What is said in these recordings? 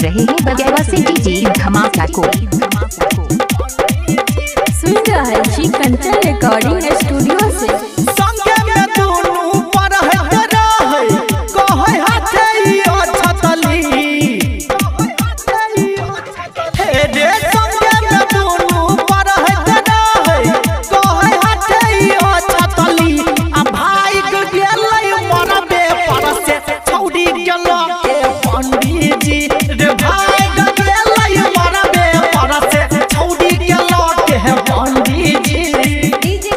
रहे हैं बगैर से डीजे धमाका को। सुन रहा है जी कंचन रिकॉर्डिंग स्टूडियो से।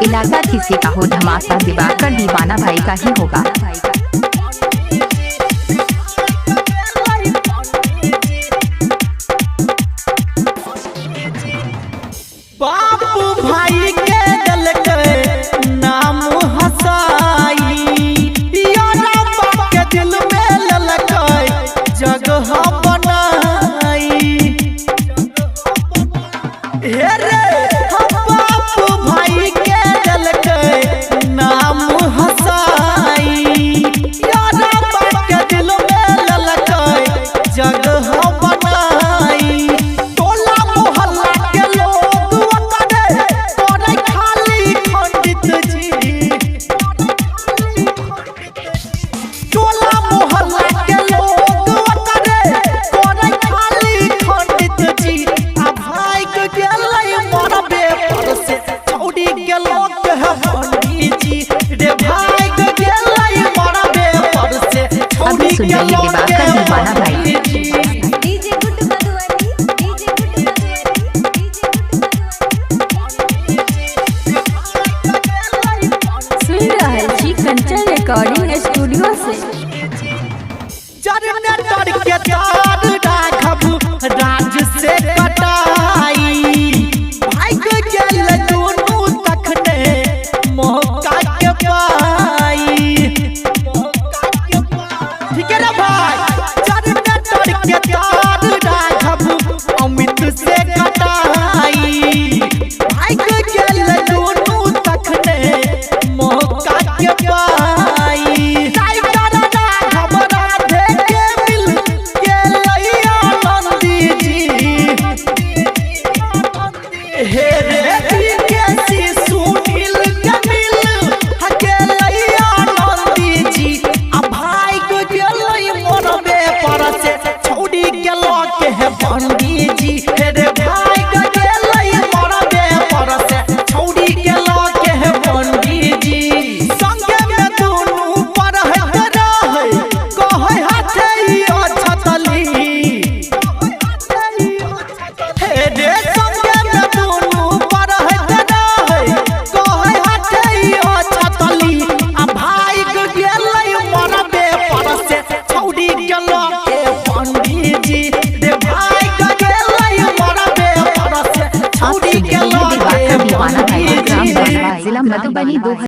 इलाका किसी का हो धमाका दिवाकर दीवाना भाई का ही होगा। बापू भाई के दिल के नाम हसाई, यादव के दिल में ललकाई जगह बनाई। हे रे बापू भाई के दिल के नाम हसाई, यादव के दिल में ललकाई जगह बनाई। टोला मोहल्ला के लोग करे खाली खंडित जी, टोला मोहल्ला के लोग करे खाली खंडित जी। आ भाई के गेलै मरबे पर से छौड़ी के लोग है पंडित जी रे। भाई के गेलै मरबे पर से छौड़ी के लोग है पंडित जी। सुन रहा है जी कंचन रिकॉर्डिंग स्टूडियो से। जनरेटर के तार राघव राज से कटाई, भाई के गेल दोनों तखने मौका के पाई। ठीक है ना भाई, जनरेटर के तार राघव अमित से कटाई, भाई के गेल दोनों तखने मौका के पाई। हे रे कैसी सुनील कमिल हकेलै आनंदी जी। आ भाई के गेलै मरबे पर से छौड़ी गेलो के है पंडित जी। हे रे भाई के गेलै मरबे पर से छौड़ी गेलो के है पंडित जी। संगे में दुनू पर है रहे कहै हाथे छतली। हे रे संगे में दुनू पर है रहे कहै हाथे छतली। आ भाई के गेलै मरबे पर से छौड़ी गेलो के पंडित जी रे। भाई के गेलै मरबे पर से छौड़ी गेलो के दीवाना भाई पंडित जी। जिला मधुबनी 2